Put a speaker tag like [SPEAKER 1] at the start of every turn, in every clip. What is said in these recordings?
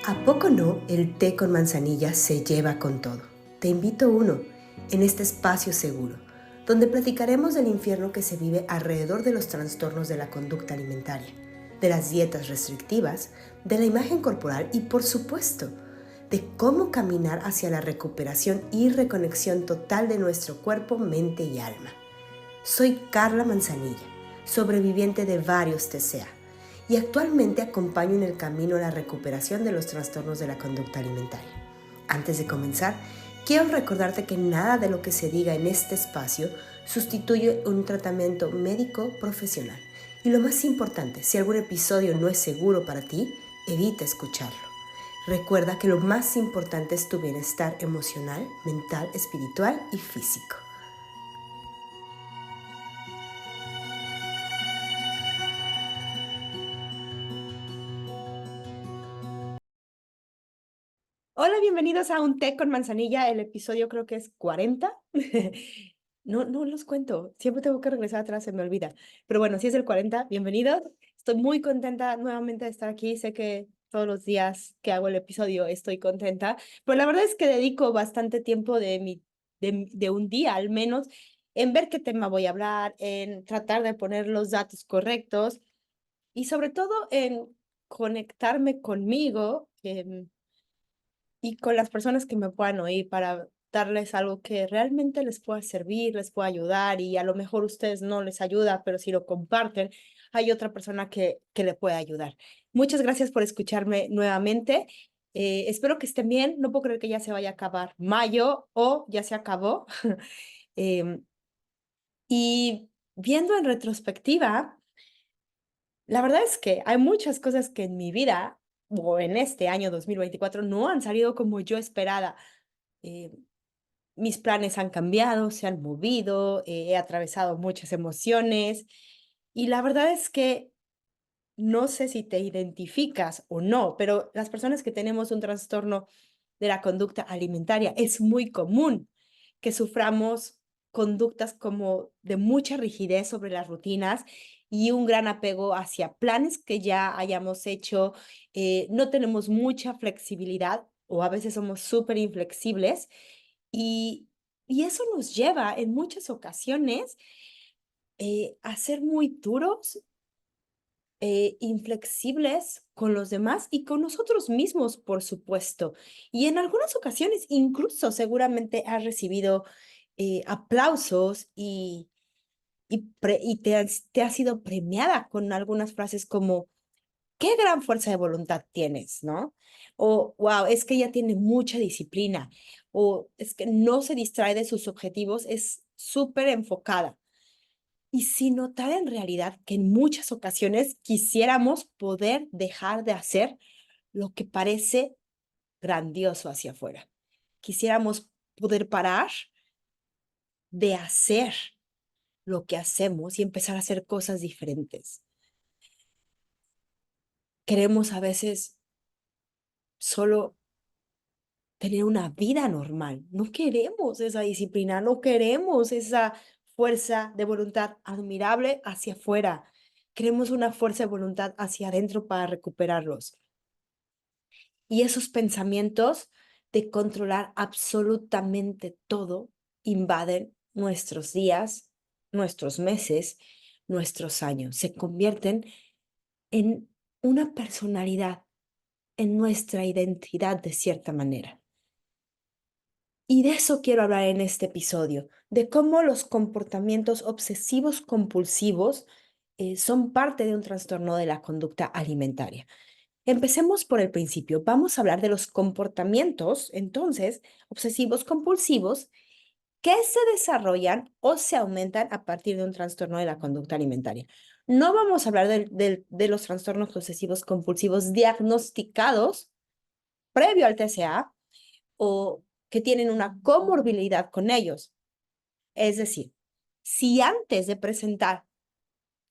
[SPEAKER 1] ¿A poco no el té con manzanilla se lleva con todo? Te invito a uno en este espacio seguro, donde platicaremos del infierno que se vive alrededor de los trastornos de la conducta alimentaria, de las dietas restrictivas, de la imagen corporal y, por supuesto, de cómo caminar hacia la recuperación y reconexión total de nuestro cuerpo, mente y alma. Soy Carla Manzanilla, sobreviviente de varios TCA, y actualmente acompaño en el camino a la recuperación de los trastornos de la conducta alimentaria. Antes de comenzar, quiero recordarte que nada de lo que se diga en este espacio sustituye un tratamiento médico profesional. Y lo más importante, si algún episodio no es seguro para ti, evita escucharlo. Recuerda que lo más importante es tu bienestar emocional, mental, espiritual y físico. Hola, bienvenidos a Un Té con Manzanilla. El episodio creo que es 40. No los cuento. Siempre tengo que regresar atrás, se me olvida. Pero bueno, si es el 40, bienvenidos. Estoy muy contenta nuevamente de estar aquí. Sé que todos los días que hago el episodio estoy contenta, pero la verdad es que dedico bastante tiempo de un día al menos en ver qué tema voy a hablar, en tratar de poner los datos correctos y sobre todo en conectarme conmigo. Y con las personas que me puedan oír para darles algo que realmente les pueda servir, les pueda ayudar y a lo mejor ustedes no les ayuda, pero si lo comparten, hay otra persona que le puede ayudar. Muchas gracias por escucharme nuevamente. Espero que estén bien. No puedo creer que ya se vaya a acabar mayo o ya se acabó. Em, y viendo en retrospectiva, la verdad es que hay muchas cosas que en mi vida o en este año 2024 no han salido como yo esperaba. Eh, Mis planes han cambiado, se han movido, he atravesado muchas emociones y la verdad es que no sé si te identificas o no, pero las personas que tenemos un trastorno de la conducta alimentaria es muy común que suframos conductas como de mucha rigidez sobre las rutinas y un gran apego hacia planes que ya hayamos hecho. No tenemos mucha flexibilidad o a veces somos súper inflexibles y, y eso nos lleva en muchas ocasiones a ser muy duros, inflexibles con los demás y con nosotros mismos, por supuesto. Y en algunas ocasiones incluso seguramente has recibido aplausos y te has sido premiada con algunas frases como, qué gran fuerza de voluntad tienes, ¿no? O, wow, es que ella tiene mucha disciplina, o es que no se distrae de sus objetivos, es súper enfocada. Y sin notar en realidad que en muchas ocasiones quisiéramos poder dejar de hacer lo que parece grandioso hacia afuera. Quisiéramos poder parar de hacer lo que hacemos y empezar a hacer cosas diferentes. Queremos a veces solo tener una vida normal. No queremos esa disciplina, no queremos esa fuerza de voluntad admirable hacia afuera. Queremos una fuerza de voluntad hacia adentro para recuperarlos. Y esos pensamientos de controlar absolutamente todo invaden nuestros días, nuestros meses, nuestros años. Se convierten en una personalidad, en nuestra identidad de cierta manera. Y de eso quiero hablar en este episodio, de cómo los comportamientos obsesivos compulsivos son parte de un trastorno de la conducta alimentaria. Empecemos por el principio. Vamos a hablar de los comportamientos, entonces, obsesivos compulsivos que se desarrollan o se aumentan a partir de un trastorno de la conducta alimentaria. No vamos a hablar de los trastornos obsesivos compulsivos diagnosticados previo al TCA o que tienen una comorbilidad con ellos. Es decir, si antes de presentar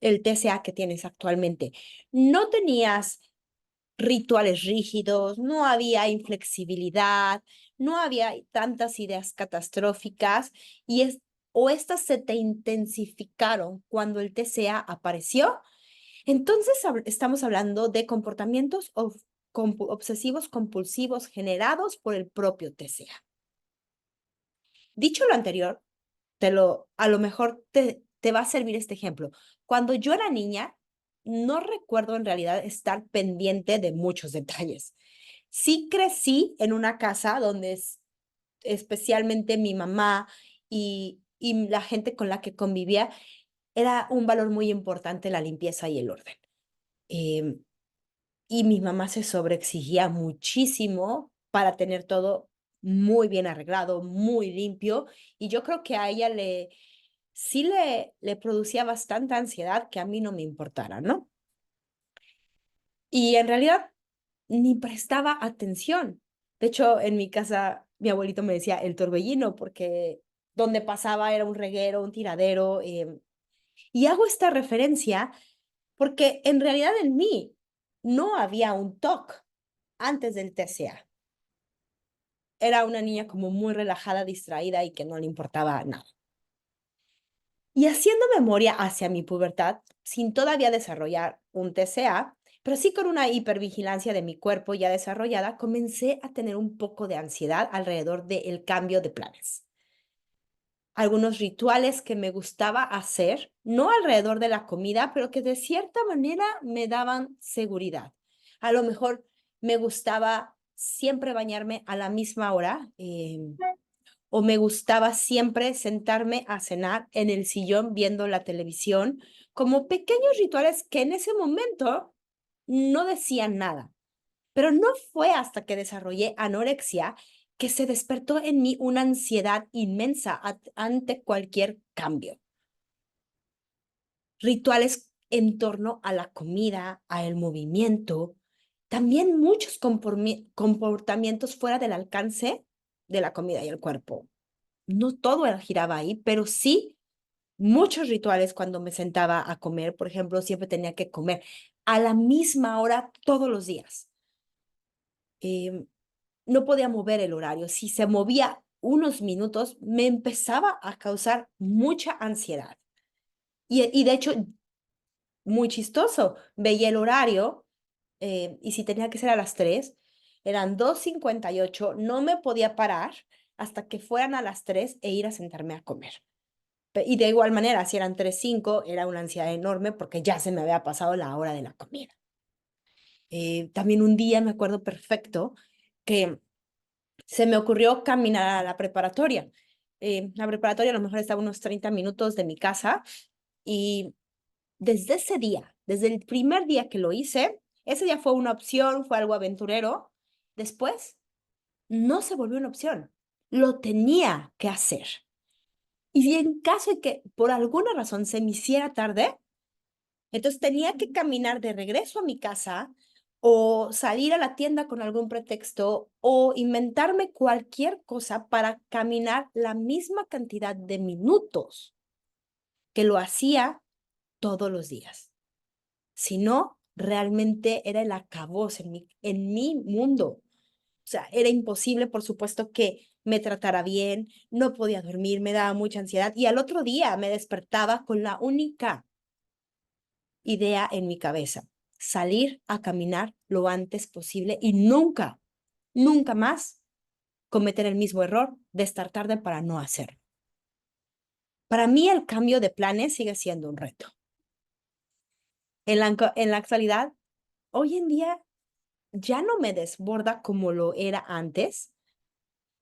[SPEAKER 1] el TCA que tienes actualmente no tenías rituales rígidos, no había inflexibilidad, no había tantas ideas catastróficas o estas se te intensificaron cuando el TCA apareció, entonces estamos hablando de comportamientos obsesivos compulsivos generados por el propio TCA. Dicho lo anterior, a lo mejor te va a servir este ejemplo. Cuando yo era niña, no recuerdo en realidad estar pendiente de muchos detalles. Sí crecí en una casa donde especialmente mi mamá y la gente con la que convivía, era un valor muy importante la limpieza y el orden. Em, y mi mamá se sobreexigía muchísimo para tener todo muy bien arreglado, muy limpio, y yo creo que a ella sí le producía bastante ansiedad que a mí no me importara, ¿no? Y en realidad ni prestaba atención. De hecho, en mi casa, mi abuelito me decía el torbellino, porque donde pasaba era un reguero, un tiradero. Y hago esta referencia porque en realidad en mí no había un TOC antes del TCA. Era una niña como muy relajada, distraída y que no le importaba nada. Y haciendo memoria hacia mi pubertad, sin todavía desarrollar un TCA, pero sí con una hipervigilancia de mi cuerpo ya desarrollada, comencé a tener un poco de ansiedad alrededor del cambio de planes. Algunos rituales que me gustaba hacer, no alrededor de la comida, pero que de cierta manera me daban seguridad. A lo mejor me gustaba siempre bañarme a la misma hora, o me gustaba siempre sentarme a cenar en el sillón viendo la televisión, como pequeños rituales que en ese momento no decían nada. Pero no fue hasta que desarrollé anorexia que se despertó en mí una ansiedad inmensa ante cualquier cambio. Rituales en torno a la comida, al movimiento, también muchos comportamientos fuera del alcance de la comida y el cuerpo. No todo giraba ahí, pero sí muchos rituales cuando me sentaba a comer. Por ejemplo, siempre tenía que comer a la misma hora todos los días. Em, no podía mover el horario. Si se movía unos minutos, me empezaba a causar mucha ansiedad. Y de hecho, muy chistoso, veía el horario y si tenía que ser a las 3, eran 2:58, no me podía parar hasta que fueran a las 3 e ir a sentarme a comer. Y de igual manera, si eran 3:05, era una ansiedad enorme porque ya se me había pasado la hora de la comida. También un día me acuerdo perfecto que se me ocurrió caminar a la preparatoria. La preparatoria a lo mejor estaba unos 30 minutos de mi casa y desde ese día, desde el primer día que lo hice, ese día fue una opción, fue algo aventurero. Después, no se volvió una opción. Lo tenía que hacer. Y si en caso de que por alguna razón se me hiciera tarde, entonces tenía que caminar de regreso a mi casa o salir a la tienda con algún pretexto o inventarme cualquier cosa para caminar la misma cantidad de minutos que lo hacía todos los días. Si no, realmente era el acabose en mi mundo. O sea, era imposible, por supuesto, que me tratara bien, no podía dormir, me daba mucha ansiedad y al otro día me despertaba con la única idea en mi cabeza: salir a caminar lo antes posible y nunca, nunca más cometer el mismo error de estar tarde para no hacerlo. Para mí el cambio de planes sigue siendo un reto. En la actualidad, hoy en día ya no me desborda como lo era antes,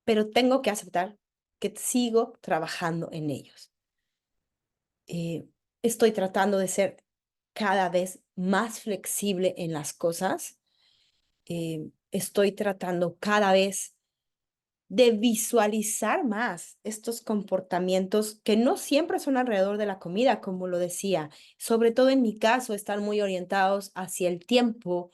[SPEAKER 1] pero tengo que aceptar que sigo trabajando en ellos. Eh, Estoy tratando de ser cada vez más flexible en las cosas. Estoy tratando cada vez de visualizar más estos comportamientos que no siempre son alrededor de la comida, como lo decía. Sobre todo en mi caso, están muy orientados hacia el tiempo,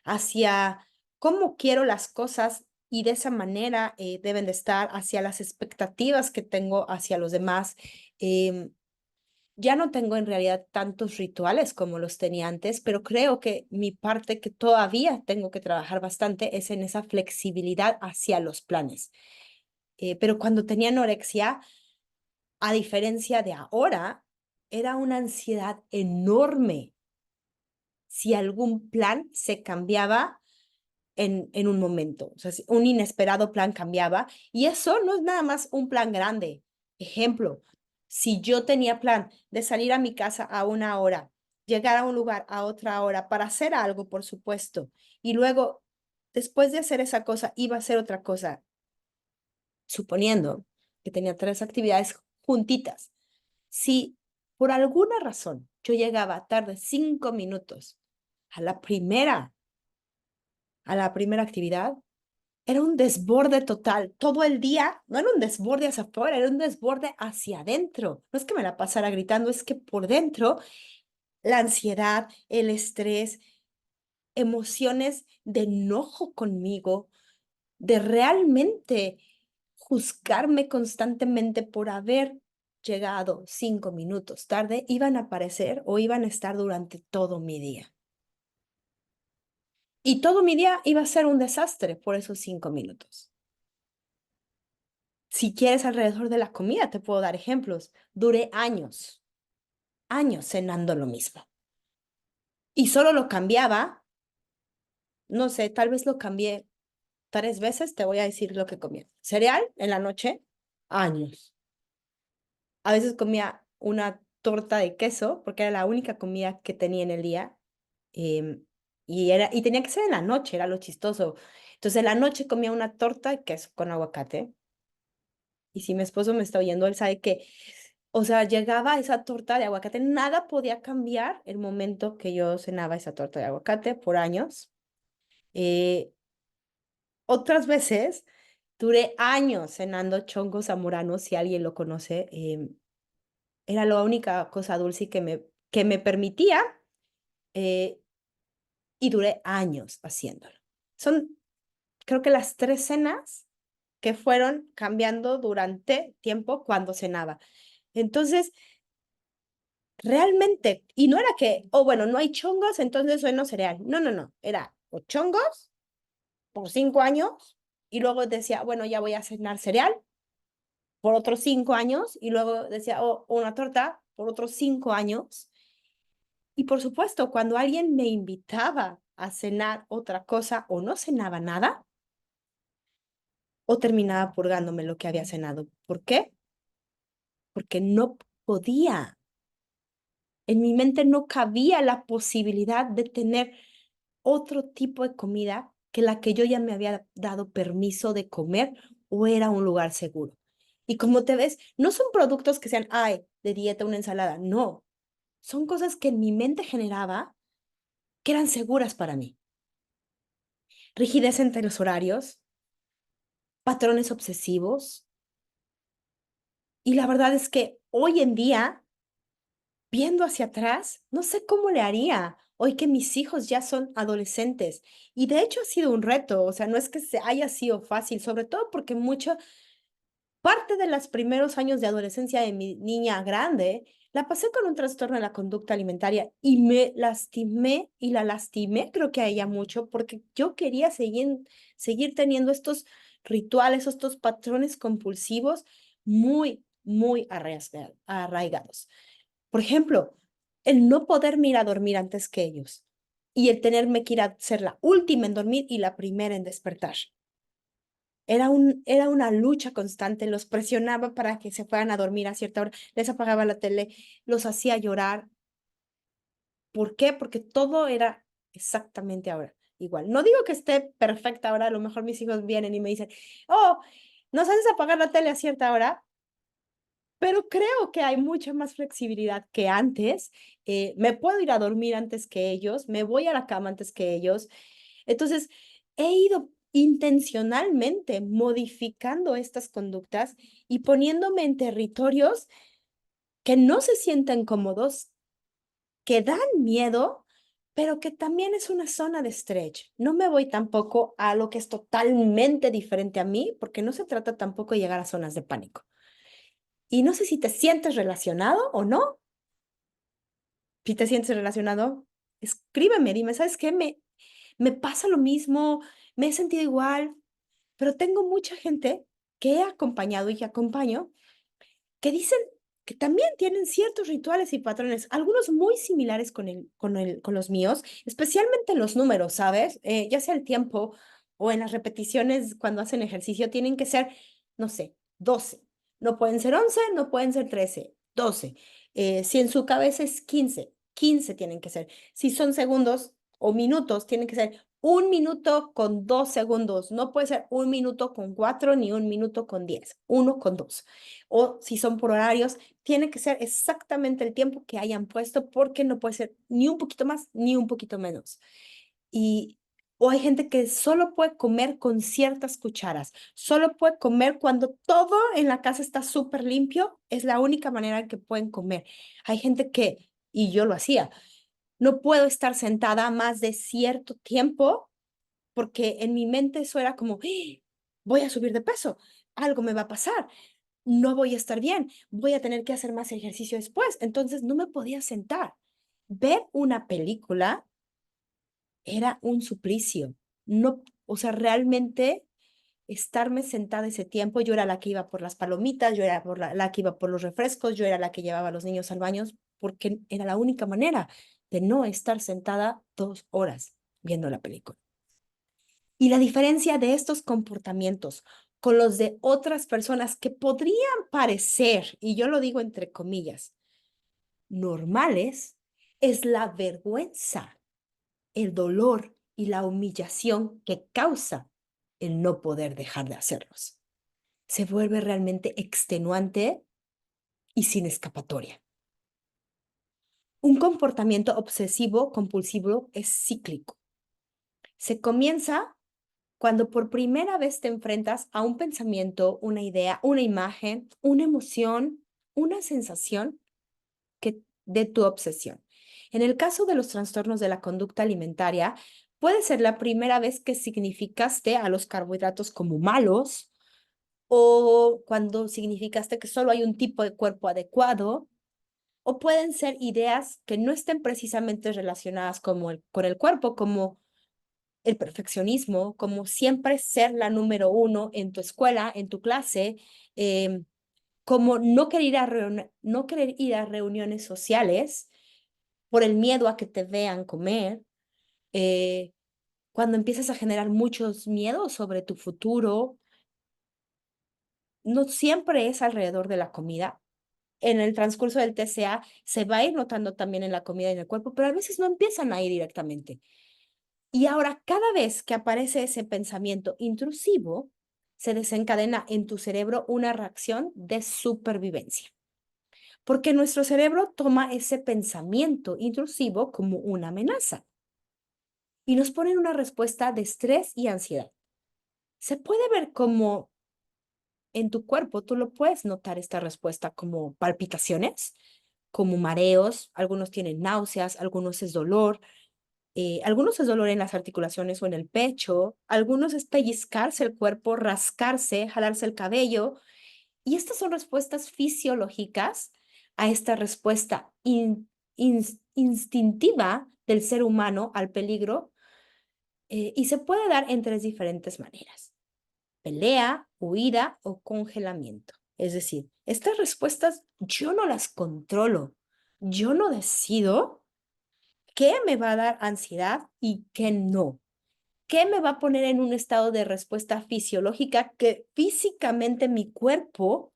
[SPEAKER 1] hacia cómo quiero las cosas y de esa manera deben de estar, hacia las expectativas que tengo hacia los demás. Em, ya no tengo en realidad tantos rituales como los tenía antes, pero creo que mi parte que todavía tengo que trabajar bastante es en esa flexibilidad hacia los planes. Pero cuando tenía anorexia, a diferencia de ahora, era una ansiedad enorme si algún plan se cambiaba en un momento. O sea, si un inesperado plan cambiaba y eso no es nada más un plan grande. Ejemplo, si yo tenía plan de salir a mi casa a una hora, llegar a un lugar a otra hora para hacer algo, por supuesto, y luego, después de hacer esa cosa, iba a hacer otra cosa, suponiendo que tenía 3 actividades juntitas. Si por alguna razón yo llegaba tarde 5 minutos a la primera, a la primera actividad, era un desborde total. Todo el día, no era un desborde hacia afuera, era un desborde hacia adentro. No es que me la pasara gritando, es que por dentro la ansiedad, el estrés, emociones de enojo conmigo, de realmente juzgarme constantemente por haber llegado 5 minutos tarde, iban a aparecer o iban a estar durante todo mi día. Y todo mi día iba a ser un desastre por esos 5 minutos. Si quieres alrededor de la comida, te puedo dar ejemplos. Duré años cenando lo mismo. Y solo lo cambiaba, no sé, tal vez lo cambié 3 veces, te voy a decir lo que comía. Cereal en la noche, años. A veces comía una torta de queso, porque era la única comida que tenía en el día. em, y tenía que ser en la noche, era lo chistoso. Entonces, en la noche comía una torta de queso con aguacate. Y si mi esposo me está oyendo, él sabe que, o sea, llegaba esa torta de aguacate, nada podía cambiar el momento que yo cenaba esa torta de aguacate por años. Eh, Otras veces duré años cenando chongo zamorano, si alguien lo conoce. Era la única cosa dulce que me permitía eh, y duré años haciéndolo. Son, creo que las 3 cenas que fueron cambiando durante tiempo cuando cenaba. Entonces, realmente, y no era que, oh, bueno, no hay chongos, entonces sueno cereal. No, no, no. Era o chongos por 5 años y luego decía, bueno, ya voy a cenar cereal por otros 5 años y luego decía, oh, una torta por otros 5 años. Y por supuesto, cuando alguien me invitaba a cenar otra cosa o no cenaba nada, o terminaba purgándome lo que había cenado. ¿Por qué? Porque no podía. En mi mente no cabía la posibilidad de tener otro tipo de comida que la que yo ya me había dado permiso de comer o era un lugar seguro. Y como te ves, no son productos que sean, ay, de dieta, una ensalada. No, son cosas que en mi mente generaba que eran seguras para mí. Rigidez entre los horarios, patrones obsesivos. Y la verdad es que hoy en día, viendo hacia atrás, no sé cómo le haría. Hoy que mis hijos ya son adolescentes. Y de hecho ha sido un reto, o sea, no es que se haya sido fácil, sobre todo porque mucho parte de los primeros años de adolescencia de mi niña grande, la pasé con un trastorno de la conducta alimentaria y me lastimé y la lastimé, creo que a ella mucho, porque yo quería seguir teniendo estos rituales, estos patrones compulsivos muy arraigados. Por ejemplo, el no poderme ir a dormir antes que ellos y el tenerme que ir a ser la última en dormir y la primera en despertar. Era una lucha constante, los presionaba para que se fueran a dormir a cierta hora, les apagaba la tele, los hacía llorar. ¿Por qué? Porque todo era exactamente ahora, igual. No digo que esté perfecta ahora, a lo mejor mis hijos vienen y me dicen, oh, nos haces apagar la tele a cierta hora, pero creo que hay mucha más flexibilidad que antes. Me puedo ir a dormir antes que ellos, me voy a la cama antes que ellos. Entonces, he ido intencionalmente modificando estas conductas y poniéndome en territorios que no se sienten cómodos, que dan miedo, pero que también es una zona de stretch. No me voy tampoco a lo que es totalmente diferente a mí, porque no se trata tampoco de llegar a zonas de pánico. Y no sé si te sientes relacionado o no. Si te sientes relacionado, escríbeme, dime, ¿sabes qué? Me pasa lo mismo, me he sentido igual, pero tengo mucha gente que he acompañado y que acompaño que dicen que también tienen ciertos rituales y patrones, algunos muy similares con los míos, especialmente en los números, ¿sabes? Ya sea el tiempo o en las repeticiones cuando hacen ejercicio, tienen que ser, no sé, 12. No pueden ser 11, no pueden ser 13, 12. Si en su cabeza es 15, 15 tienen que ser. Si son segundos o minutos, tienen que ser 1 minuto con 2 segundos. No puede ser 1 minuto con 4 ni 1 minuto con 10. 1 con 2. O si son por horarios, tiene que ser exactamente el tiempo que hayan puesto porque no puede ser ni un poquito más ni un poquito menos. Y o hay gente que solo puede comer con ciertas cucharas, solo puede comer cuando todo en la casa está súper limpio, es la única manera en que pueden comer. Hay gente que, y yo lo hacía, no puedo estar sentada más de cierto tiempo porque en mi mente eso era como, "¡Ah! Voy a subir de peso, algo me va a pasar, no voy a estar bien, voy a tener que hacer más ejercicio después". Entonces no me podía sentar. Ver una película era un suplicio. No, o sea, realmente estarme sentada ese tiempo, yo era la que iba por las palomitas, yo era la que iba por los refrescos, yo era la que llevaba a los niños al baño, porque era la única manera de no estar sentada 2 horas viendo la película. Y la diferencia de estos comportamientos con los de otras personas que podrían parecer, y yo lo digo entre comillas, normales, es la vergüenza, el dolor y la humillación que causa el no poder dejar de hacerlos. Se vuelve realmente extenuante y sin escapatoria. Un comportamiento obsesivo compulsivo es cíclico. Se comienza cuando por primera vez te enfrentas a un pensamiento, una idea, una imagen, una emoción, una sensación de tu obsesión. En el caso de los trastornos de la conducta alimentaria, puede ser la primera vez que significaste a los carbohidratos como malos o cuando significaste que solo hay un tipo de cuerpo adecuado, o pueden ser ideas que no estén precisamente relacionadas con el cuerpo, como el perfeccionismo, como siempre ser la número uno en tu escuela, en tu clase, como no querer no querer ir a reuniones sociales por el miedo a que te vean comer, eh, cuando empiezas a generar muchos miedos sobre tu futuro, no siempre es alrededor de la comida. En el transcurso del TCA se va a ir notando también en la comida y en el cuerpo, pero a veces no empiezan a ir directamente. Y ahora, cada vez que aparece ese pensamiento intrusivo, se desencadena en tu cerebro una reacción de supervivencia, porque nuestro cerebro toma ese pensamiento intrusivo como una amenaza y nos pone en una respuesta de estrés y ansiedad. Se puede ver como en tu cuerpo, tú lo puedes notar esta respuesta como palpitaciones, como mareos, algunos tienen náuseas, algunos es dolor, algunos es dolor en las articulaciones o en el pecho, algunos es pellizcarse el cuerpo, rascarse, jalarse el cabello. Y estas son respuestas fisiológicas a esta respuesta instintiva del ser humano al peligro, y se puede dar en 3 diferentes maneras: pelea, huida o congelamiento. Es decir, estas respuestas yo no las controlo, yo no decido qué me va a dar ansiedad y qué no. ¿Qué me va a poner en un estado de respuesta fisiológica que físicamente mi cuerpo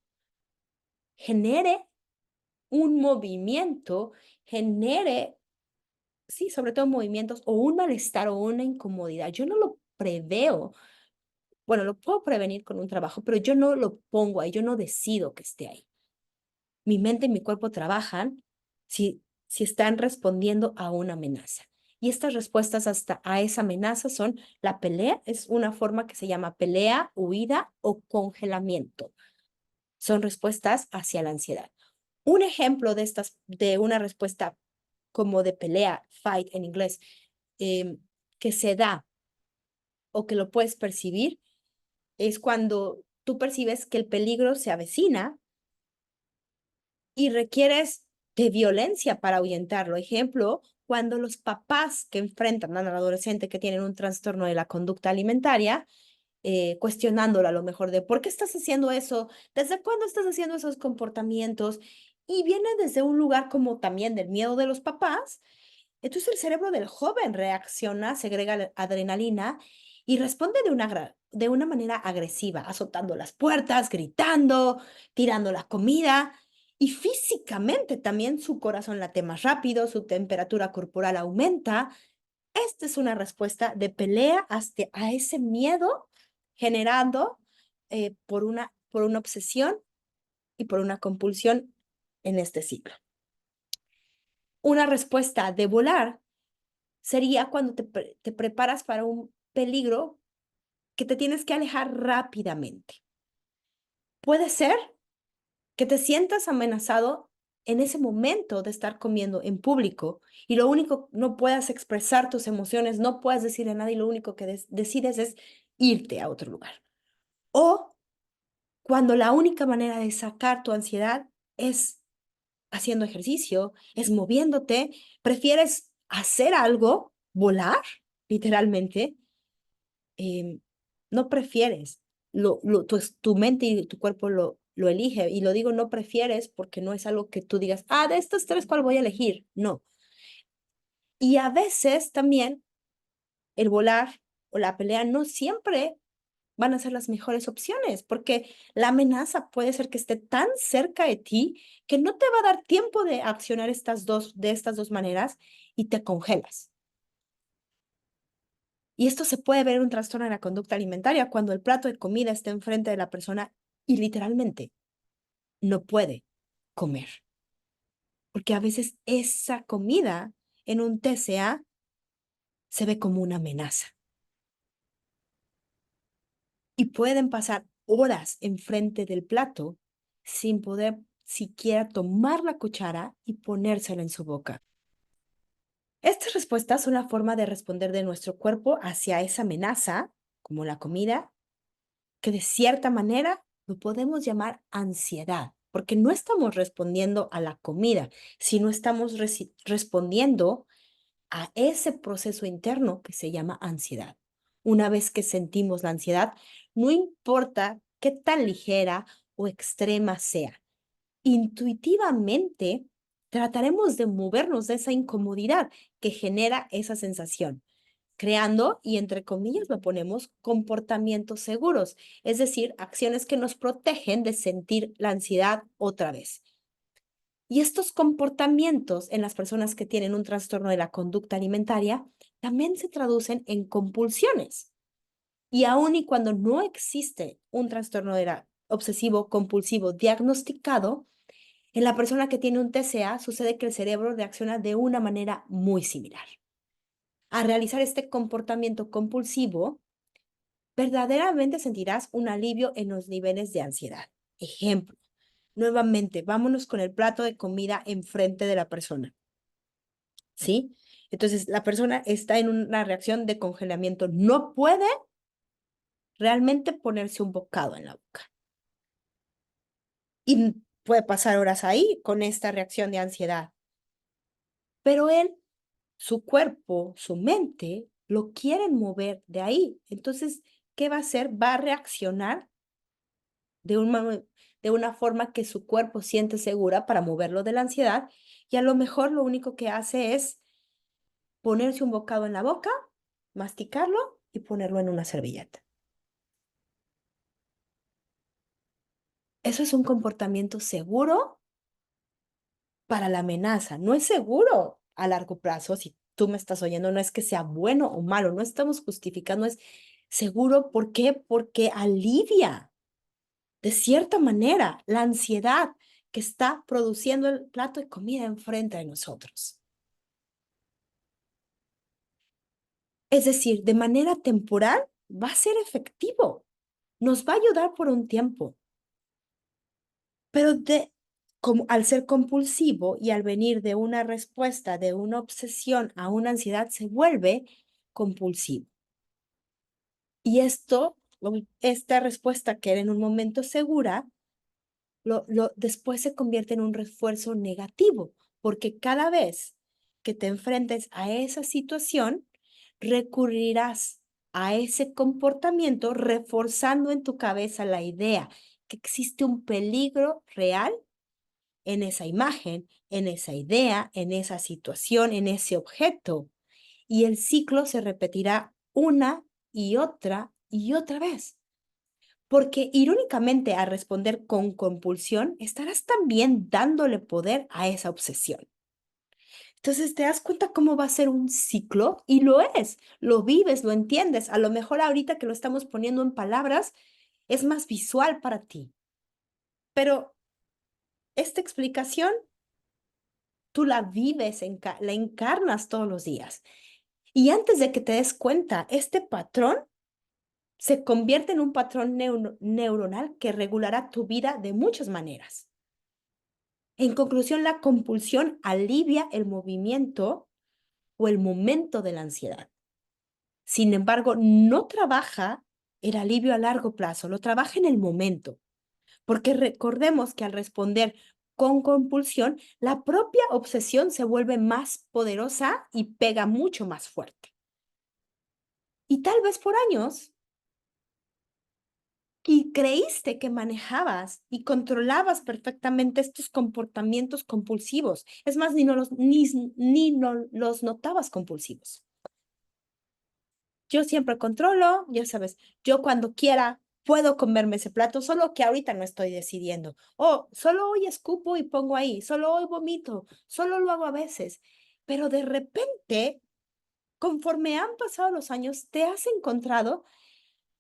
[SPEAKER 1] genere un movimiento, genere, sí, sobre todo movimientos o un malestar o una incomodidad? Yo no lo preveo. Bueno, lo puedo prevenir con un trabajo, pero yo no lo pongo ahí, yo no decido que esté ahí. Mi mente y mi cuerpo trabajan si están respondiendo a una amenaza. Y estas respuestas hasta a esa amenaza son la pelea, es una forma que se llama pelea, huida o congelamiento. Son respuestas hacia la ansiedad. Un ejemplo de de una respuesta como de pelea, fight en inglés, em, que se da o que lo puedes percibir, es cuando tú percibes que el peligro se avecina y requieres de violencia para ahuyentarlo. Ejemplo, cuando los papás que enfrentan al adolescente que tienen un trastorno de la conducta alimentaria, cuestionándolo a lo mejor de por qué estás haciendo eso, desde cuándo estás haciendo esos comportamientos, y viene desde un lugar como también del miedo de los papás. Entonces el cerebro del joven reacciona, segrega adrenalina y responde de una manera agresiva, azotando las puertas, gritando, tirando la comida. Y físicamente también su corazón late más rápido, su temperatura corporal aumenta. Esta es una respuesta de pelea hasta a ese miedo generado por una obsesión y por una compulsión en este ciclo. Una respuesta de volar sería cuando te preparas para un peligro que te tienes que alejar rápidamente. Puede ser que te sientas amenazado en ese momento de estar comiendo en público y lo único, no puedas expresar tus emociones, no puedas decirle a nadie, lo único que decides es irte a otro lugar. O cuando la única manera de sacar tu ansiedad es haciendo ejercicio, es moviéndote, prefieres hacer algo, volar, literalmente, em, no prefieres, tu mente y tu cuerpo lo elige. Y lo digo no prefieres porque no es algo que tú digas, de estas tres, ¿cuál voy a elegir? No. Y a veces también el volar o la pelea no siempre van a ser las mejores opciones, porque la amenaza puede ser que esté tan cerca de ti que no te va a dar tiempo de accionar de estas dos maneras y te congelas. Y esto se puede ver en un trastorno de la conducta alimentaria cuando el plato de comida está enfrente de la persona y literalmente no puede comer. Porque a veces esa comida en un TCA se ve como una amenaza. Y pueden pasar horas enfrente del plato sin poder siquiera tomar la cuchara y ponérsela en su boca. Estas respuestas son la forma de responder de nuestro cuerpo hacia esa amenaza, como la comida, que de cierta manera lo podemos llamar ansiedad, porque no estamos respondiendo a la comida, sino estamos respondiendo a ese proceso interno que se llama ansiedad. Una vez que sentimos la ansiedad, no importa qué tan ligera o extrema sea, intuitivamente trataremos de movernos de esa incomodidad que genera esa sensación, creando, y entre comillas lo ponemos, comportamientos seguros, es decir, acciones que nos protegen de sentir la ansiedad otra vez. Y estos comportamientos en las personas que tienen un trastorno de la conducta alimentaria también se traducen en compulsiones. Y aun y cuando no existe un trastorno de la obsesivo compulsivo diagnosticado, en la persona que tiene un TCA sucede que el cerebro reacciona de una manera muy similar. Al realizar este comportamiento compulsivo, verdaderamente sentirás un alivio en los niveles de ansiedad. Ejemplo, nuevamente, vámonos con el plato de comida enfrente de la persona, ¿sí? Entonces, la persona está en una reacción de congelamiento, no puede realmente ponerse un bocado en la boca. Y puede pasar horas ahí con esta reacción de ansiedad. Pero él, su cuerpo, su mente, lo quieren mover de ahí. Entonces, ¿qué va a hacer? Va a reaccionar de una forma que su cuerpo siente segura para moverlo de la ansiedad y a lo mejor lo único que hace es ponerse un bocado en la boca, masticarlo y ponerlo en una servilleta. Eso es un comportamiento seguro para la amenaza. No es seguro a largo plazo. Si tú me estás oyendo, no es que sea bueno o malo, no estamos justificando, es seguro. ¿Por qué? Porque alivia de cierta manera la ansiedad que está produciendo el plato de comida enfrente de nosotros. Es decir, de manera temporal va a ser efectivo, nos va a ayudar por un tiempo, pero como, al ser compulsivo y al venir de una respuesta, de una obsesión a una ansiedad, se vuelve compulsivo. Y esta respuesta que era en un momento segura, después se convierte en un refuerzo negativo, porque cada vez que te enfrentes a esa situación, recurrirás a ese comportamiento reforzando en tu cabeza la idea que existe un peligro real en esa imagen, en esa idea, en esa situación, en ese objeto. Y el ciclo se repetirá una y otra vez. Porque irónicamente, al responder con compulsión, estarás también dándole poder a esa obsesión. Entonces te das cuenta cómo va a ser un ciclo y lo es, lo vives, lo entiendes. A lo mejor ahorita que lo estamos poniendo en palabras es más visual para ti, pero esta explicación tú la vives, la encarnas todos los días. Y antes de que te des cuenta, este patrón se convierte en un patrón neuronal que regulará tu vida de muchas maneras. En conclusión, la compulsión alivia el movimiento o el momento de la ansiedad. Sin embargo, no trabaja el alivio a largo plazo, lo trabaja en el momento, porque recordemos que al responder con compulsión, la propia obsesión se vuelve más poderosa y pega mucho más fuerte. Y tal vez por años, y creíste que manejabas y controlabas perfectamente estos comportamientos compulsivos. Es más, ni no los notabas compulsivos. Yo siempre controlo, ya sabes, yo cuando quiera puedo comerme ese plato, solo que ahorita no estoy decidiendo. O solo hoy escupo y pongo ahí, solo hoy vomito, solo lo hago a veces. Pero de repente, conforme han pasado los años, te has encontrado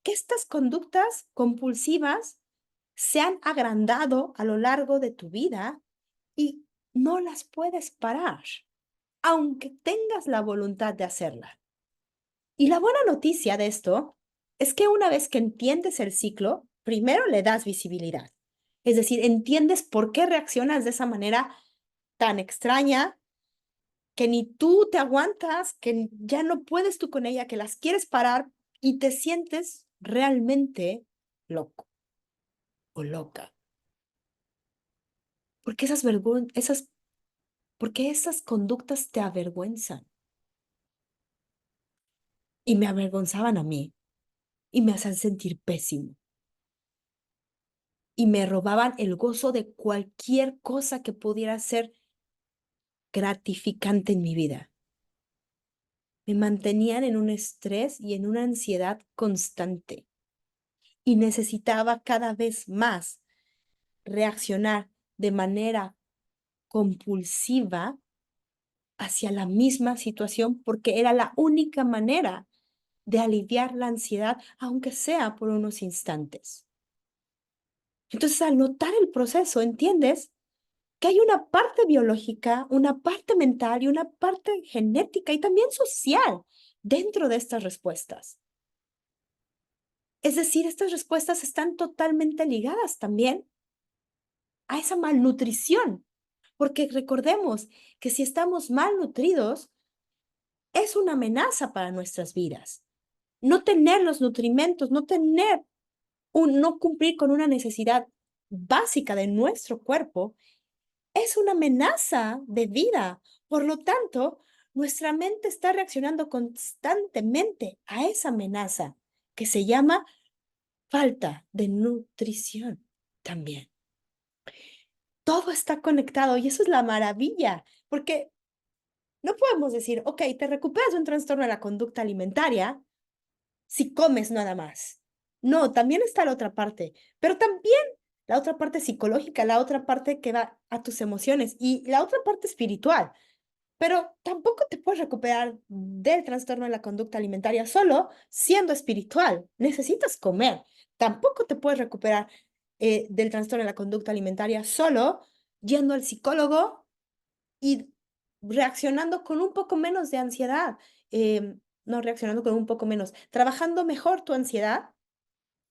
[SPEAKER 1] que estas conductas compulsivas se han agrandado a lo largo de tu vida y no las puedes parar, aunque tengas la voluntad de hacerla. Y la buena noticia de esto es que una vez que entiendes el ciclo, primero le das visibilidad. Es decir, entiendes por qué reaccionas de esa manera tan extraña que ni tú te aguantas, que ya no puedes tú con ella, que las quieres parar y te sientes realmente loco o loca. Porque porque esas conductas te avergüenzan y me avergonzaban a mí y me hacen sentir pésimo y me robaban el gozo de cualquier cosa que pudiera ser gratificante en mi vida. Me mantenían en un estrés y en una ansiedad constante y necesitaba cada vez más reaccionar de manera compulsiva hacia la misma situación porque era la única manera de aliviar la ansiedad, aunque sea por unos instantes. Entonces, al notar el proceso, entiendes que hay una parte biológica, una parte mental y una parte genética y también social dentro de estas respuestas. Es decir, estas respuestas están totalmente ligadas también a esa malnutrición, porque recordemos que si estamos malnutridos, es una amenaza para nuestras vidas. No tener los nutrimentos, no cumplir con una necesidad básica de nuestro cuerpo es una amenaza de vida. Por lo tanto, nuestra mente está reaccionando constantemente a esa amenaza que se llama falta de nutrición también. Todo está conectado y eso es la maravilla, porque no podemos decir, ok, te recuperas de un trastorno de la conducta alimentaria si comes nada más. No, también está la otra parte, pero también la otra parte psicológica, la otra parte que va a tus emociones y la otra parte espiritual. Pero tampoco te puedes recuperar del trastorno de la conducta alimentaria solo siendo espiritual. Necesitas comer. Tampoco te puedes recuperar del trastorno de la conducta alimentaria solo yendo al psicólogo y reaccionando con un poco menos de ansiedad. No reaccionando con un poco menos, trabajando mejor tu ansiedad,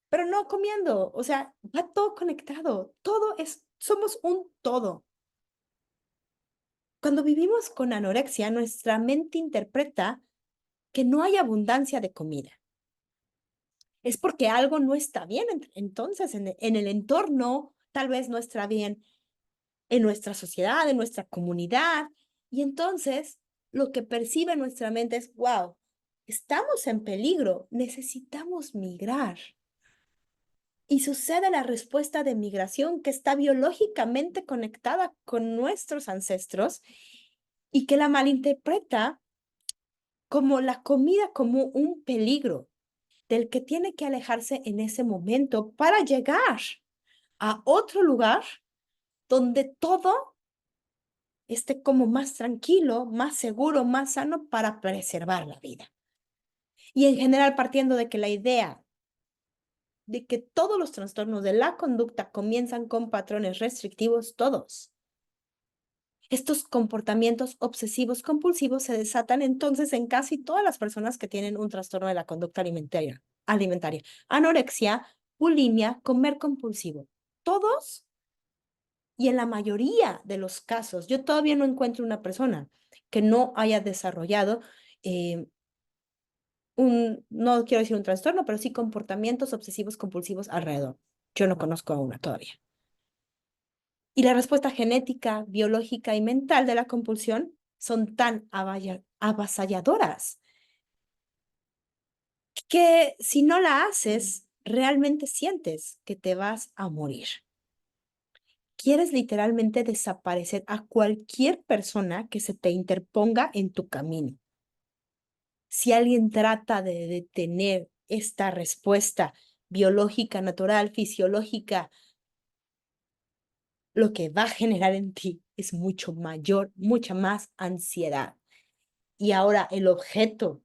[SPEAKER 1] pero no comiendo. O sea, va todo conectado. Somos un todo. Cuando vivimos con anorexia, nuestra mente interpreta que no hay abundancia de comida. Es porque algo no está bien. Entonces, en el entorno, tal vez no está bien en nuestra sociedad, en nuestra comunidad. Y entonces, lo que percibe nuestra mente es, wow, estamos en peligro, necesitamos migrar. Y sucede la respuesta de migración que está biológicamente conectada con nuestros ancestros y que la malinterpreta como la comida como un peligro del que tiene que alejarse en ese momento para llegar a otro lugar donde todo esté como más tranquilo, más seguro, más sano para preservar la vida. Y en general partiendo de que la idea de que todos los trastornos de la conducta comienzan con patrones restrictivos, todos. Estos comportamientos obsesivos compulsivos se desatan entonces en casi todas las personas que tienen un trastorno de la conducta alimentaria. Anorexia, bulimia, comer compulsivo. Todos y en la mayoría de los casos, yo todavía no encuentro una persona que no haya desarrollado no quiero decir un trastorno, pero sí comportamientos obsesivos compulsivos alrededor. Yo no conozco a una todavía. Y la respuesta genética, biológica y mental de la compulsión son tan avasalladoras que si no la haces, realmente sientes que te vas a morir. Quieres literalmente desaparecer a cualquier persona que se te interponga en tu camino. Si alguien trata de detener esta respuesta biológica, natural, fisiológica, lo que va a generar en ti es mucho mayor, mucha más ansiedad. Y ahora el objeto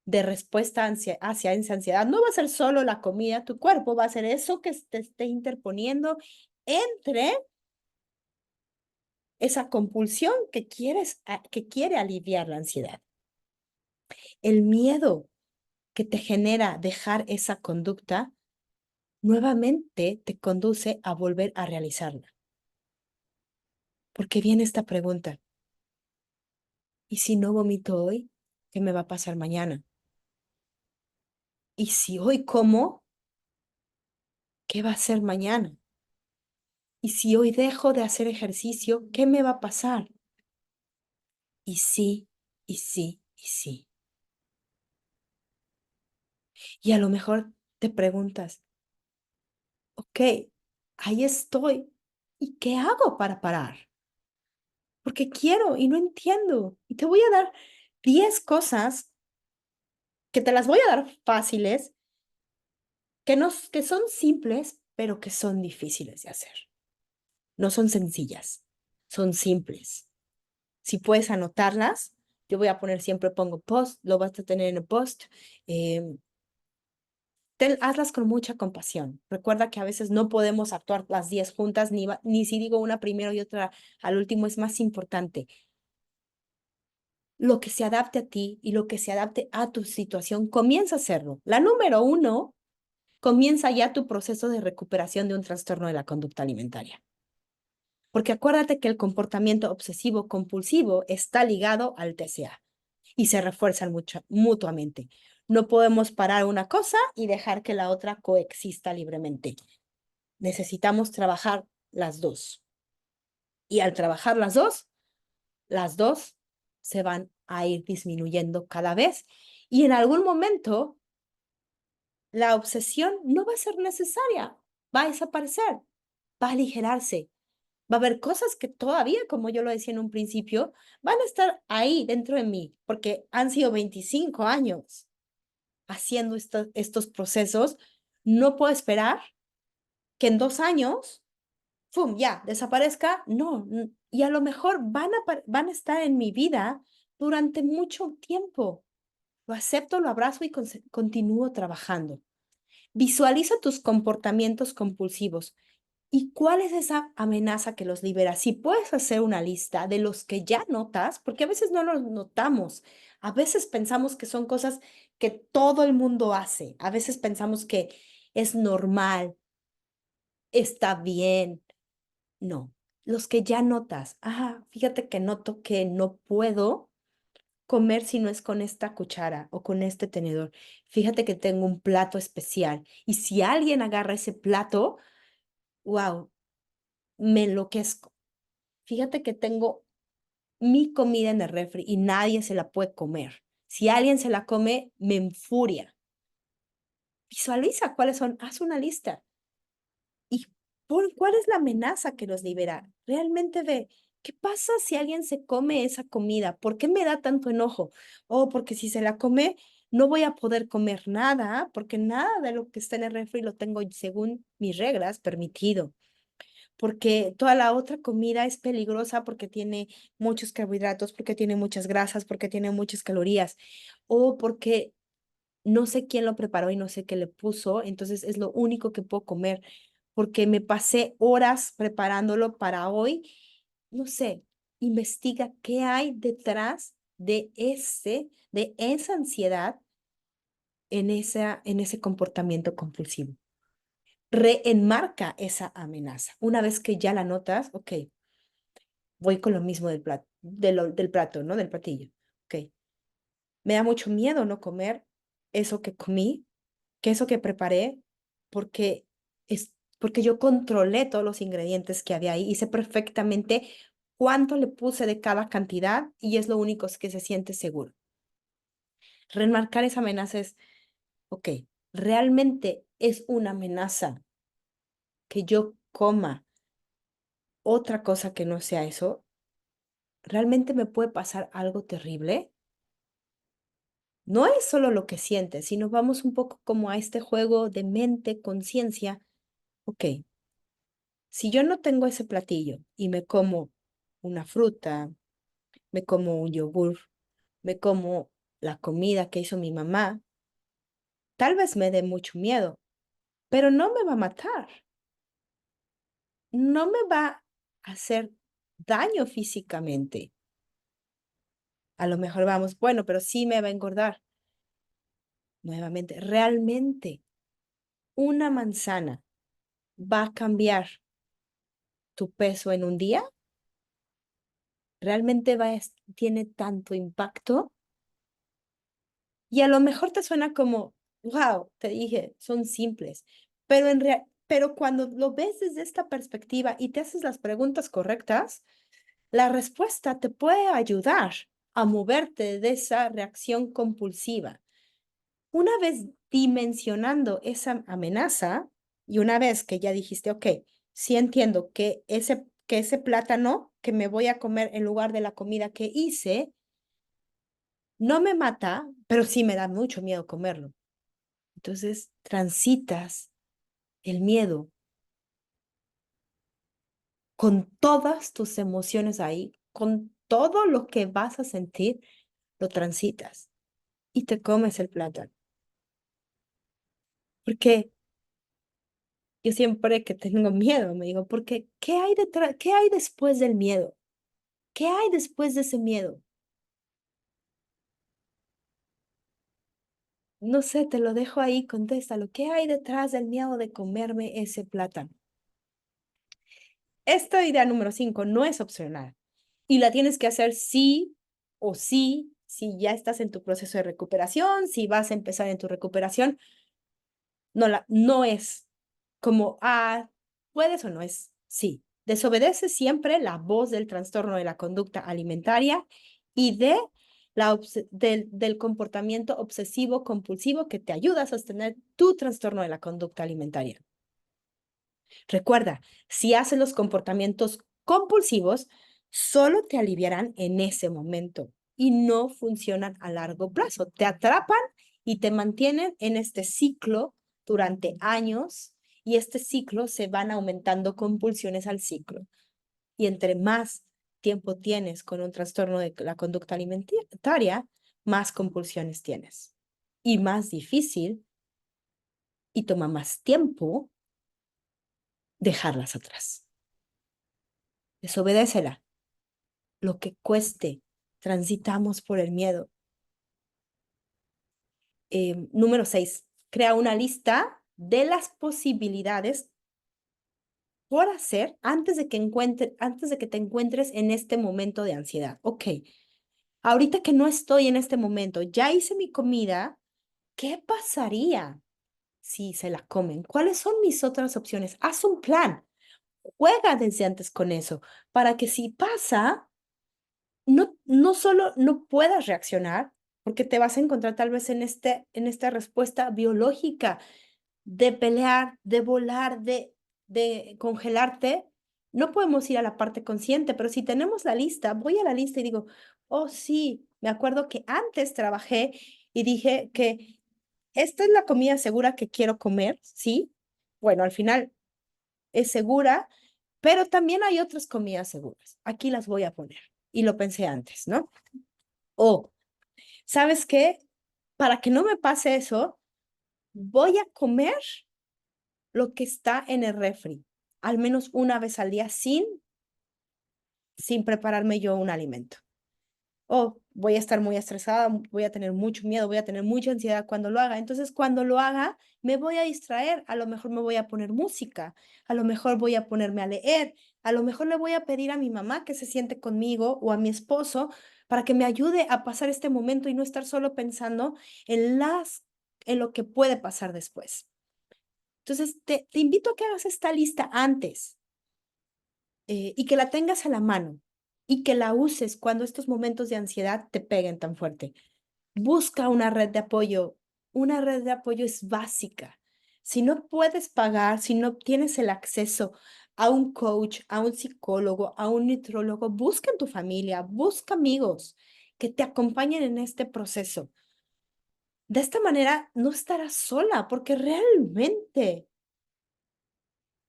[SPEAKER 1] de respuesta hacia esa ansiedad no va a ser solo la comida, tu cuerpo va a ser eso que te esté interponiendo entre esa compulsión que quiere aliviar la ansiedad. El miedo que te genera dejar esa conducta nuevamente te conduce a volver a realizarla. Porque viene esta pregunta, ¿y si no vomito hoy? ¿Qué me va a pasar mañana? ¿Y si hoy como? ¿Qué va a ser mañana? ¿Y si hoy dejo de hacer ejercicio? ¿Qué me va a pasar? Y sí, y sí, y sí. Y a lo mejor te preguntas, ok, ahí estoy. ¿Y qué hago para parar? Porque quiero y no entiendo. Y te voy a dar 10 cosas que te las voy a dar fáciles, que son simples, pero que son difíciles de hacer. No son sencillas, son simples. Si puedes anotarlas, yo voy a poner siempre, pongo post, lo vas a tener en el post. eh, hazlas con mucha compasión. Recuerda que a veces no podemos actuar las 10 juntas, ni si digo una primero y otra al último es más importante. Lo que se adapte a ti y lo que se adapte a tu situación, comienza a hacerlo. La número 1, comienza ya tu proceso de recuperación de un trastorno de la conducta alimentaria. Porque acuérdate que el comportamiento obsesivo compulsivo está ligado al TCA y se refuerzan mutuamente. No podemos parar una cosa y dejar que la otra coexista libremente. Necesitamos trabajar las dos. Y al trabajar las dos se van a ir disminuyendo cada vez. Y en algún momento, la obsesión no va a ser necesaria, va a desaparecer, va a aligerarse. Va a haber cosas que todavía, como yo lo decía en un principio, van a estar ahí dentro de mí, porque han sido 25 años haciendo estos procesos. No puedo esperar que en 2 años, ¡fum!, ya, desaparezca. No, y a lo mejor van a estar en mi vida durante mucho tiempo. Lo acepto, lo abrazo y continúo trabajando. Visualiza tus comportamientos compulsivos. ¿Y cuál es esa amenaza que los libera? Si puedes hacer una lista de los que ya notas, porque a veces no los notamos, a veces pensamos que son cosas que todo el mundo hace, a veces pensamos que es normal, está bien. No, los que ya notas, fíjate que noto que no puedo comer si no es con esta cuchara o con este tenedor. Fíjate que tengo un plato especial y si alguien agarra ese plato, wow, me enloquezco. Fíjate que tengo mi comida en el refri y nadie se la puede comer. Si alguien se la come, me enfuria. Visualiza cuáles son, haz una lista. ¿Cuál es la amenaza que nos libera? Realmente ve, ¿qué pasa si alguien se come esa comida? ¿Por qué me da tanto enojo? Oh, porque si se la come, no voy a poder comer nada, porque nada de lo que está en el refri lo tengo según mis reglas permitido. Porque toda la otra comida es peligrosa porque tiene muchos carbohidratos, porque tiene muchas grasas, porque tiene muchas calorías, o porque no sé quién lo preparó y no sé qué le puso, entonces es lo único que puedo comer, porque me pasé horas preparándolo para hoy. No sé, investiga qué hay detrás de esa ansiedad en ese comportamiento compulsivo. Reenmarca esa amenaza. Una vez que ya la notas, ok, voy con lo mismo del plato, del plato, ¿no? Del platillo. Ok, me da mucho miedo no comer eso que comí, que eso que preparé, porque porque yo controlé todos los ingredientes que había ahí y sé perfectamente cuánto le puse de cada cantidad y es lo único que se siente seguro. Remarcar esa amenaza es, ok, realmente es una amenaza que yo coma otra cosa que no sea eso. ¿Realmente me puede pasar algo terrible? No es solo lo que sientes, sino vamos un poco como a este juego de mente, conciencia. Ok, si yo no tengo ese platillo y me como una fruta, me como un yogur, me como la comida que hizo mi mamá, tal vez me dé mucho miedo, pero no me va a matar, no me va a hacer daño físicamente. A lo mejor vamos, bueno, pero sí me va a engordar. Nuevamente, realmente una manzana va a cambiar tu peso en un día. ¿Realmente tiene tanto impacto? Y a lo mejor te suena como, wow, te dije, son simples, pero cuando lo ves desde esta perspectiva y te haces las preguntas correctas, la respuesta te puede ayudar a moverte de esa reacción compulsiva. Una vez dimensionando esa amenaza y una vez que ya dijiste, ok, sí entiendo que ese plátano que me voy a comer en lugar de la comida que hice, no me mata, pero sí me da mucho miedo comerlo. Entonces, transitas el miedo con todas tus emociones ahí, con todo lo que vas a sentir, lo transitas y te comes el plátano. Porque yo siempre que tengo miedo, me digo, porque ¿qué hay detrás? ¿Qué hay después del miedo? ¿Qué hay después de ese miedo? No sé, te lo dejo ahí, contéstalo. ¿Qué hay detrás del miedo de comerme ese plátano? Esta idea número 5 no es opcional y la tienes que hacer sí o sí, si ya estás en tu proceso de recuperación, si vas a empezar en tu recuperación, no es como, puedes o no es sí. Desobedece siempre la voz del trastorno de la conducta alimentaria y del comportamiento obsesivo compulsivo que te ayuda a sostener tu trastorno de la conducta alimentaria. Recuerda, si haces los comportamientos compulsivos, solo te aliviarán en ese momento y no funcionan a largo plazo. Te atrapan y te mantienen en este ciclo durante años y este ciclo se van aumentando compulsiones al ciclo. Y entre más tiempo tienes con un trastorno de la conducta alimentaria, más compulsiones tienes. Y más difícil y toma más tiempo dejarlas atrás. Desobedécela lo que cueste. Transitamos por el miedo. Número 6, crea una lista de las posibilidades por hacer antes de que te encuentres en este momento de ansiedad. Ok, ahorita que no estoy en este momento, ya hice mi comida, ¿qué pasaría si se la comen? ¿Cuáles son mis otras opciones? Haz un plan, juega desde antes con eso, para que si pasa, no solo no puedas reaccionar, porque te vas a encontrar tal vez en esta respuesta biológica de pelear, de volar, de congelarte, no podemos ir a la parte consciente, pero si tenemos la lista, voy a la lista y digo, oh sí, me acuerdo que antes trabajé y dije que esta es la comida segura que quiero comer, ¿sí? Bueno, al final es segura, pero también hay otras comidas seguras. Aquí las voy a poner. Y lo pensé antes, ¿no? O, ¿sabes qué? Para que no me pase eso, voy a comer lo que está en el refri, al menos una vez al día sin prepararme yo un alimento. O voy a estar muy estresada, voy a tener mucho miedo, voy a tener mucha ansiedad cuando lo haga. Entonces, cuando lo haga, me voy a distraer. A lo mejor me voy a poner música, a lo mejor voy a ponerme a leer, a lo mejor le voy a pedir a mi mamá que se siente conmigo o a mi esposo para que me ayude a pasar este momento y no estar solo pensando en lo que puede pasar después. Entonces, te invito a que hagas esta lista antes y que la tengas a la mano y que la uses cuando estos momentos de ansiedad te peguen tan fuerte. Busca una red de apoyo. Una red de apoyo es básica. Si no puedes pagar, si no tienes el acceso a un coach, a un psicólogo, a un nutrólogo, busca en tu familia, busca amigos que te acompañen en este proceso. De esta manera no estarás sola, porque realmente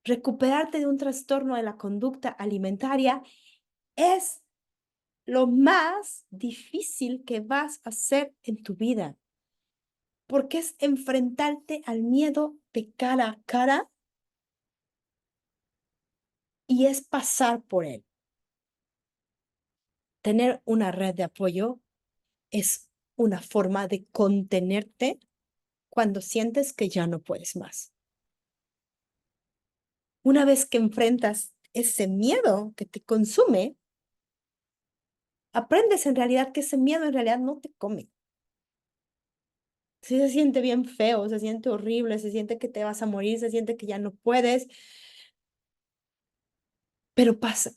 [SPEAKER 1] recuperarte de un trastorno de la conducta alimentaria es lo más difícil que vas a hacer en tu vida, porque es enfrentarte al miedo de cara a cara y es pasar por él. Tener una red de apoyo es una forma de contenerte cuando sientes que ya no puedes más. Una vez que enfrentas ese miedo que te consume, aprendes en realidad que ese miedo en realidad no te come. Sí se siente bien feo, se siente horrible, se siente que te vas a morir, se siente que ya no puedes, pero pasa,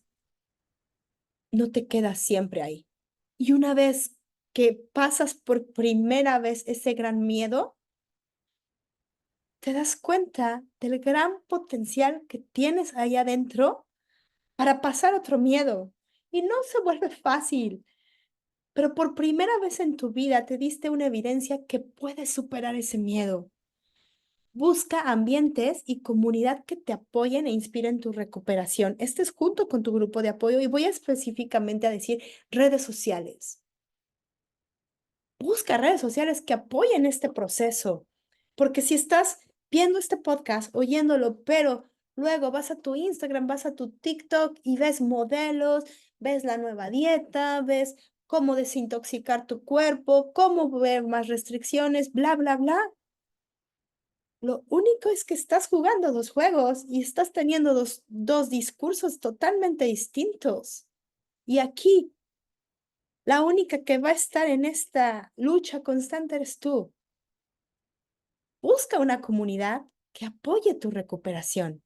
[SPEAKER 1] no te quedas siempre ahí. Y una vez que pasas por primera vez ese gran miedo, te das cuenta del gran potencial que tienes ahí adentro para pasar otro miedo. Y no se vuelve fácil, pero por primera vez en tu vida te diste una evidencia que puedes superar ese miedo. Busca ambientes y comunidad que te apoyen e inspiren tu recuperación. Este es junto con tu grupo de apoyo y voy específicamente a decir redes sociales. Busca redes sociales que apoyen este proceso, porque si estás viendo este podcast, oyéndolo, pero luego vas a tu Instagram, vas a tu TikTok y ves modelos, ves la nueva dieta, ves cómo desintoxicar tu cuerpo, cómo ver más restricciones, bla, bla, bla. Lo único es que estás jugando dos juegos y estás teniendo dos discursos totalmente distintos. Y aquí, la única que va a estar en esta lucha constante eres tú. Busca una comunidad que apoye tu recuperación.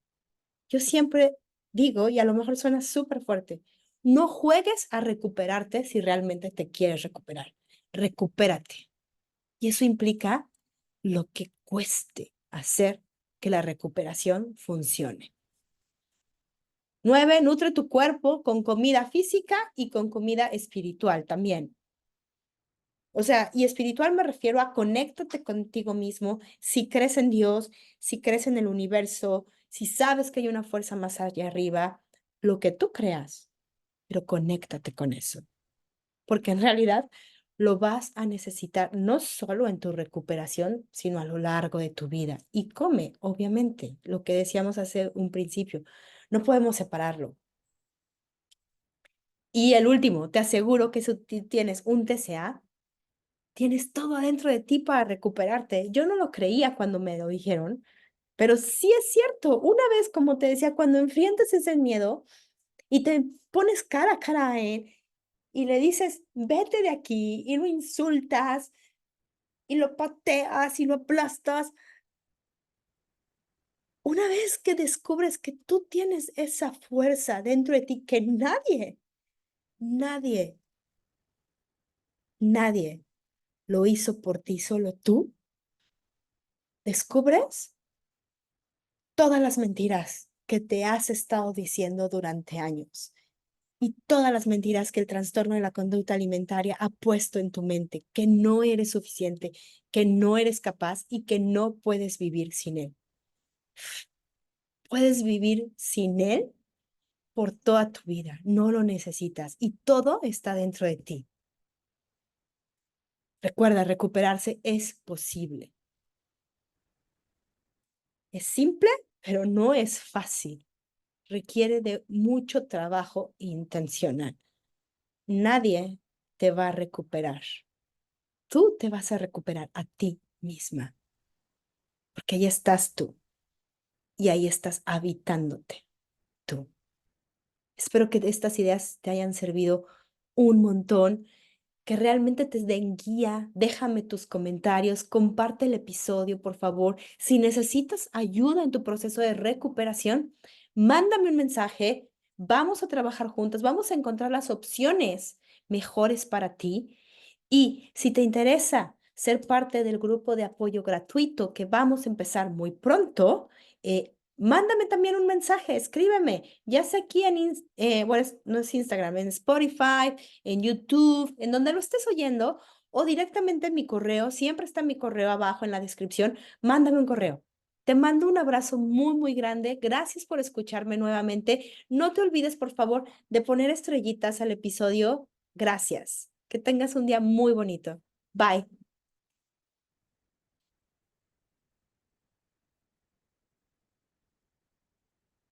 [SPEAKER 1] Yo siempre digo, y a lo mejor suena súper fuerte, no juegues a recuperarte si realmente te quieres recuperar. Recupérate. Y eso implica lo que cueste hacer que la recuperación funcione. 9, nutre tu cuerpo con comida física y con comida espiritual también. O sea, y espiritual me refiero a conéctate contigo mismo, si crees en Dios, si crees en el universo, si sabes que hay una fuerza más allá arriba, lo que tú creas, pero conéctate con eso, porque en realidad lo vas a necesitar no solo en tu recuperación, sino a lo largo de tu vida. Y come, obviamente, lo que decíamos hace un principio, no podemos separarlo. Y el último, te aseguro que si tienes un TCA, tienes todo adentro de ti para recuperarte. Yo no lo creía cuando me lo dijeron, pero sí es cierto. Una vez, como te decía, cuando enfrentas ese miedo y te pones cara a cara a él y le dices, vete de aquí, y lo insultas y lo pateas y lo aplastas, una vez que descubres que tú tienes esa fuerza dentro de ti que nadie, nadie lo hizo por ti, solo tú, descubres todas las mentiras. que te has estado diciendo durante años y todas las mentiras que el trastorno de la conducta alimentaria ha puesto en tu mente, que no eres suficiente, que no eres capaz y que no puedes vivir sin él. Puedes vivir sin él por toda tu vida, no lo necesitas y todo está dentro de ti. Recuerda, recuperarse es posible. Es simple, pero no es fácil. Requiere de mucho trabajo intencional. Nadie te va a recuperar. Tú te vas a recuperar a ti misma, porque ahí estás tú y ahí estás habitándote tú. Espero que estas ideas te hayan servido un montón, que realmente te den guía. Déjame tus comentarios, comparte el episodio, por favor. Si necesitas ayuda en tu proceso de recuperación, mándame un mensaje. Vamos a trabajar juntas, vamos a encontrar las opciones mejores para ti. Y si te interesa ser parte del grupo de apoyo gratuito que vamos a empezar muy pronto, mándame también un mensaje, escríbeme, ya sea aquí bueno, no es Instagram, en Spotify, en YouTube, en donde lo estés oyendo, o directamente en mi correo. Siempre está mi correo abajo en la descripción. Mándame un correo. Te mando un abrazo muy, muy grande. Gracias por escucharme nuevamente. No te olvides, por favor, de poner estrellitas al episodio. Gracias. Que tengas un día muy bonito. Bye.